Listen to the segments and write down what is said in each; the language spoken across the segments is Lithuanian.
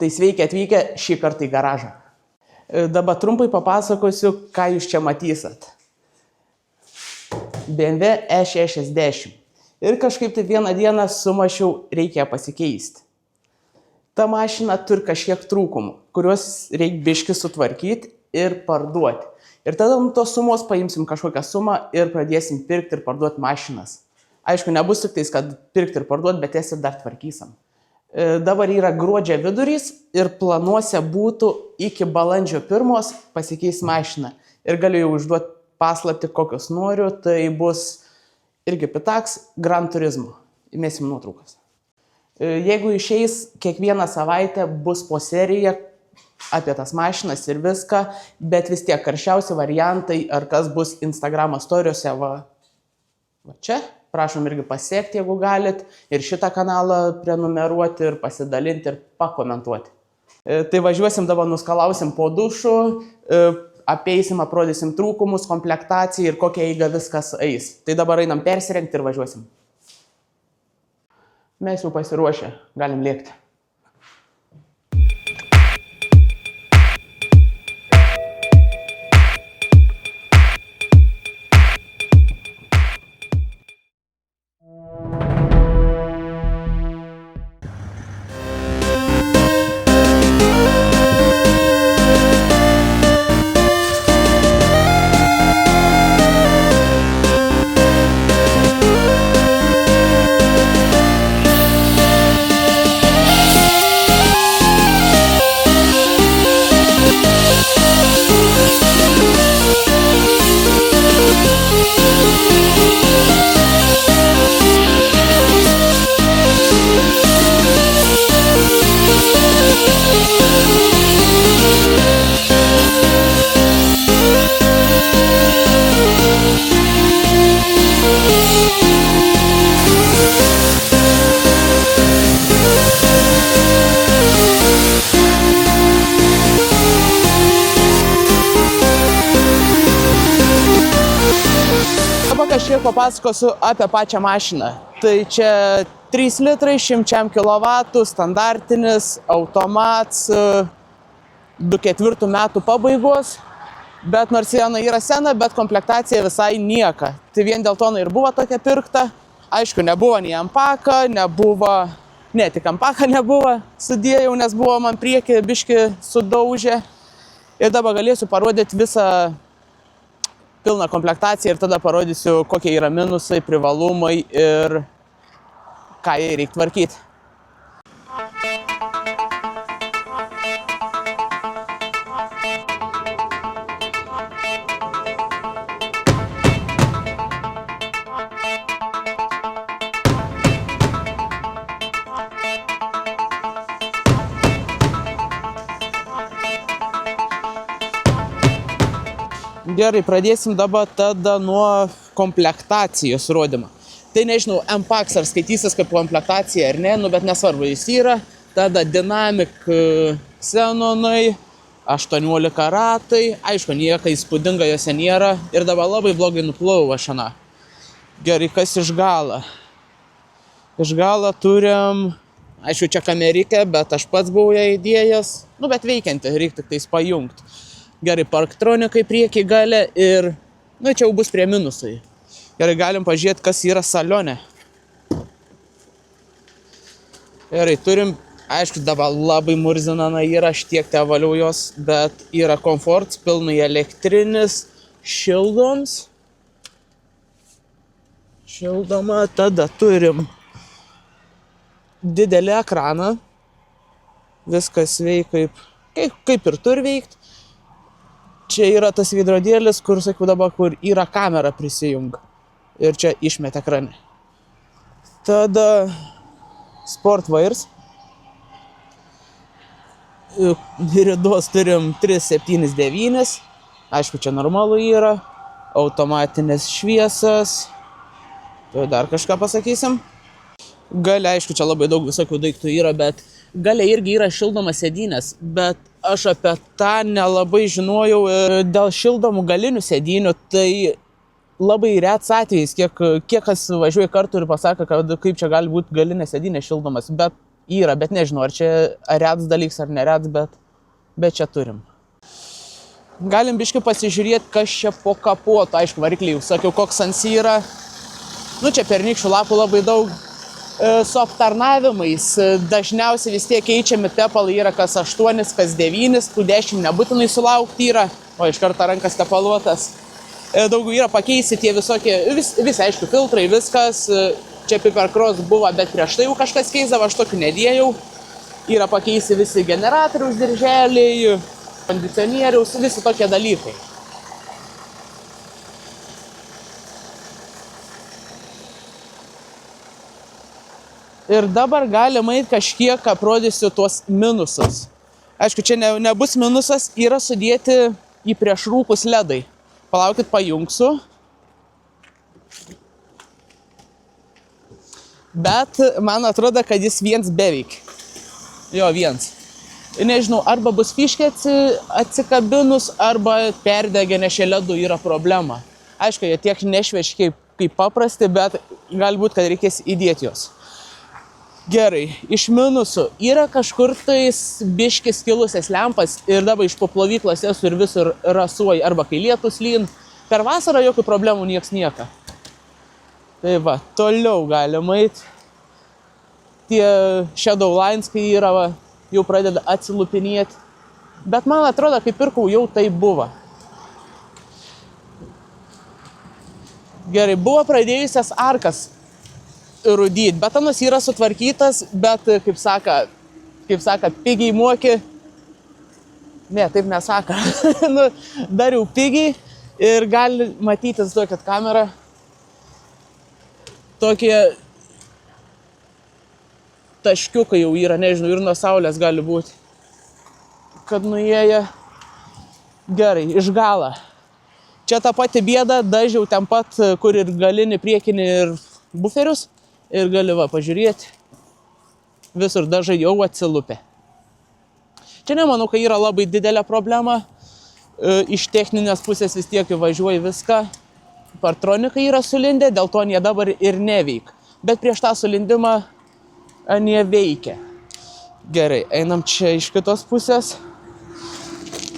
Tai sveiki atvykę šį kartą į garažą. Dabar trumpai papasakosiu, ką jūs čia matysit. BMW E60. Ir kažkaip tai vieną dieną sumašiau, reikia pasikeisti. Ta mašina turi kažkiek trūkumų, kuriuos reikia biški sutvarkyti ir parduoti. Ir tada tos sumos paimsim kažkokią sumą ir pradėsim pirkti ir parduoti mašinas. Aišku, nebus tik tais, kad pirkti ir parduoti, bet jas ir dar tvarkysim. Dabar yra gruodžio vidurys ir planuose būtų iki balandžio 1 pasikeis mašiną. Ir galiu jau užduoti paslapti, kokios noriu, tai bus irgi Pitax Gran Turismo. Įmėsim nuotraukas. Jeigu išeis, kiekvieną savaitę bus po seriją apie tas mašinas ir viską, bet vis tiek karščiausi variantai, ar kas bus Instagramo storiuose, va čia. Prašom irgi pasiekti, jeigu galit, ir šitą kanalą prenumeruoti ir pasidalinti ir pakomentuoti. Tai važiuosim dabar, nuskalausim po dušų, apeisim, aprodysim trūkumus, komplektaciją ir kokia eiga viskas eis. Tai dabar einam persirengti ir važiuosim. Mes jau pasiruošę, galim lėkti. Kažkiek papasakosiu apie pačią mašiną. Tai čia 3 litrai 100 kW, standartinis, automats, 2004 metų pabaigos. Bet nors viena yra sena, bet komplektacija visai nieka. Tai vien dėl to ir buvo tokia pirkta. Aišku, nebuvo nei ampaka, nebuvo, ne, tik ampaka nebuvo, sudėjau, nes buvo man priekį biški sudaužę. Ir dabar galėsiu parodyti visą pilną komplektaciją ir tada parodysiu, kokie yra minusai, privalumai ir ką jai reikia tvarkyti. Gerai, pradėsim dabar tada nuo komplektacijos rodymo. Tai nežinau, M-Pax ar skaitysis kaip komplektacija ar ne, bet nesvarbu, jis yra. Tada Dynamic Xenonai, 18 ratai, aišku, nieka įspūdinga jose nėra. Ir dabar labai blogai nuplovau mašiną. Gerai, kas iš galo? Iš galo turim, aišku, čia kamerikė, bet aš pats buvau ją įdėjęs. Bet veikianti, reikia tik tais pajungti. Gerai, parktronikai priekį gale ir, čia jau bus prie minusai. Gerai, galim pažiūrėti, kas yra salione. Gerai, turim, aišku, dabar labai murzinana yra, aš tiek te valiau jos, bet yra komforts, pilnai elektrinis, šildoms. Šildoma, tada turim didelį ekraną. Viskas veikia kaip ir turi veikti. Čia yra tas veidrodėlis, kur, sakiau dabar, kur yra kamera prisijunga. Ir čia išmet ekrane. Tada Sportwires. Ridos turim 379. Aišku, čia normalu yra. Automatinės šviesas. Tai dar kažką pasakysim. Gale, aišku, čia labai daug visokių daiktų yra, bet gale irgi yra šildomas sėdynės, bet aš apie tą nelabai žinojau. Dėl šildomų galinių sėdynių, tai labai rets atvejais, kiek kas važiuoja kartu ir pasako, kad kaip čia gali būti galinė sėdynė šildomas, bet Yra, bet nežinau, ar čia reds dalyks ar nereds, bet čia turim. Galim biškai pasižiūrėti, kas čia po kapuoto. Aišku, varikliai, jau sakiau, koks ansi yra. Nu, čia pernykščių lapų labai daug. Su aptarnavimais dažniausiai vis tiek keičiami tepalai yra kas 8, kas 9, tų 10 nebūtinai sulaukti yra. O iš karto rankas tepaluotas. Daug yra pakeisti tie visokie, vis aišku, filtrai, viskas. Čia Pipercross buvo, bet prieš tai jau kažkas keisdavo, aš tokių nedėjau. Yra pakeisti visi generatoriaus dirželiai, kondicionieriaus, visi tokie dalykai. Ir dabar galima kažkiek aprodysiu tuos minusus. Aišku, čia nebus minusas, yra sudėti į priešrūkus ledai. Palaukit, pajungsiu. Bet man atrodo, kad jis viens beveik. Jo, viens. Nežinau, arba bus fiškė atsikabinus, arba perdegė, nes šie ledų yra problema. Aišku, jie tiek nešvieši kaip paprasti, bet galbūt, kad reikės įdėti jos. Gerai, iš minusų yra kažkur tais biškis kilusias lempas ir dabar iš po plovyklos esu ir visur rasuoju, arba kai lietus lyn. Per vasarą jokių problemų nieka. Tai va, toliau galima eit. Tie Shadow Lines, kai yra, jau pradeda atsilupinėti. Bet man atrodo, kai pirkau, jau tai buvo. Gerai, buvo pradėjusias arkas rūdyti. Betonas yra sutvarkytas, bet, kaip saka, pigiai moki. Ne, taip nesaka. Nu, dariau pigiai ir gali matytis, duokit kamerą. Tokie taškiukai jau yra, nežinau, ir nuo saulės gali būti, kad nuėję. Gerai, iš galo. Čia ta pati bėda, dažiau ten pat, kur ir galinį, priekinį ir buferius. Ir gali va pažiūrėti, visur dažai jau atsilupė. Čia nemanau, kad yra labai didelė problema. Iš techninės pusės vis tiek važiuoji viską. Partronikai yra sulindę, dėl to jie dabar ir neveik. Bet prieš tą sulindimą jie veikia. Gerai, einam čia iš kitos pusės.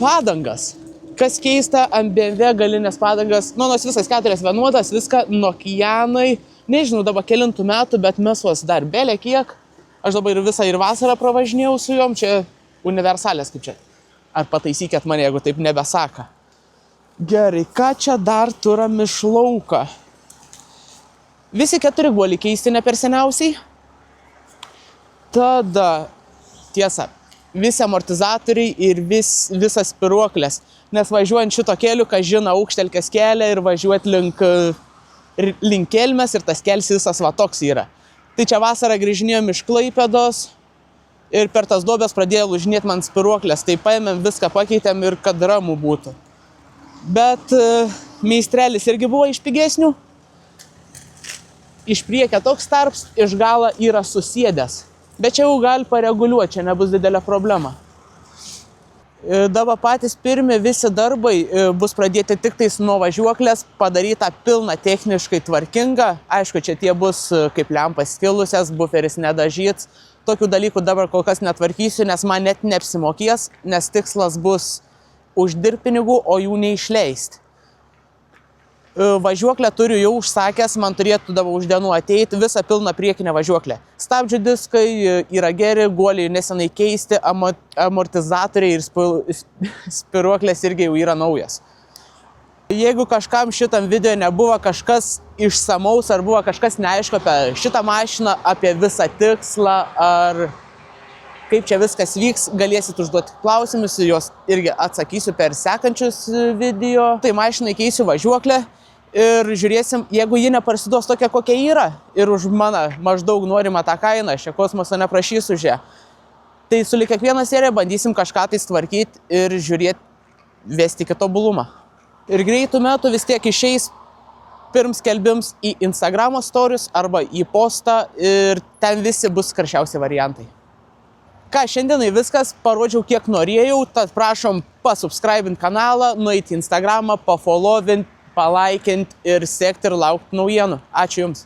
Padangas. Kas keista, ant BMW galinės padangas, nors visas 4 vienuotas, viską Nokianai. Nežinau dabar kelintų metų, bet mesos dar belė kiek. Aš dabar visą ir vasarą pravažinėjau su jom, čia universalės kaip čia. Ar pataisykit mane, jeigu taip nebesaka. Gerai, ką čia dar turim iš lauką? Visi 4 guoliai keisti ne per seniausiai. Tada, tiesa, visi amortizatoriai ir visas spiruoklės. Nes važiuojant šito keliu, kas žino aukštelkės kelią ir važiuoti link kelmės ir tas kelias visas va toks yra. Tai čia vasarą grįžinėjom iš Klaipėdos ir per tas duobės pradėjo lūžinėti man spiruoklės. Tai paėmėm viską, pakeitėm ir kad ramų būtų. Bet meistrelis irgi buvo iš pigesnių. Iš priekio toks tarps, iš galo yra susėdęs. Bet čia jau gali pareguliuoti, čia nebus didelė problema. Dabar patys pirmi visi darbai bus pradėti tik tais nuo važiuoklės, padaryta pilna techniškai tvarkinga. Aišku, čia tie bus kaip lempas skilusias, buferis nedažyts. Tokių dalykų dabar kol kas netvarkysiu, nes man net neapsimokės, nes tikslas bus uždirbti pinigų, o jų neišleisti. Važiuoklę turiu jau užsakęs, man turėtų dabar už dienų ateiti visą pilną priekinę važiuoklę. Stabdžių diskai yra geri, guoliai nesenai keisti, amortizatoriai ir spiruoklės irgi jau yra naujas. Jeigu kažkam šitam video nebuvo kažkas išsamaus ar buvo kažkas neaišku apie šitą mašiną, apie visą tikslą ar kaip čia viskas vyks, galėsit užduoti klausimus, juos irgi atsakysiu per sekančius video. Tai mašinai keisiu važiuoklę ir žiūrėsim, jeigu ji neparsiduos tokia, kokia yra ir už mano maždaug norimą tą kainą, aš čia kosmoso neprašysiu už ją. Tai su kiekvieną seriją bandysim kažką tai tvarkyti ir žiūrėti, vesti iki tobulumą. Ir greitų metų vis tiek išeis pirms skelbims į Instagramo stories arba į postą ir ten visi bus karščiausi variantai. Ką, šiandienai viskas, parodžiau kiek norėjau, tad prašom pasubscribint kanalą, nueiti į Instagramą, pafollowint, palaikint ir sekti ir laukti naujienų. Ačiū Jums.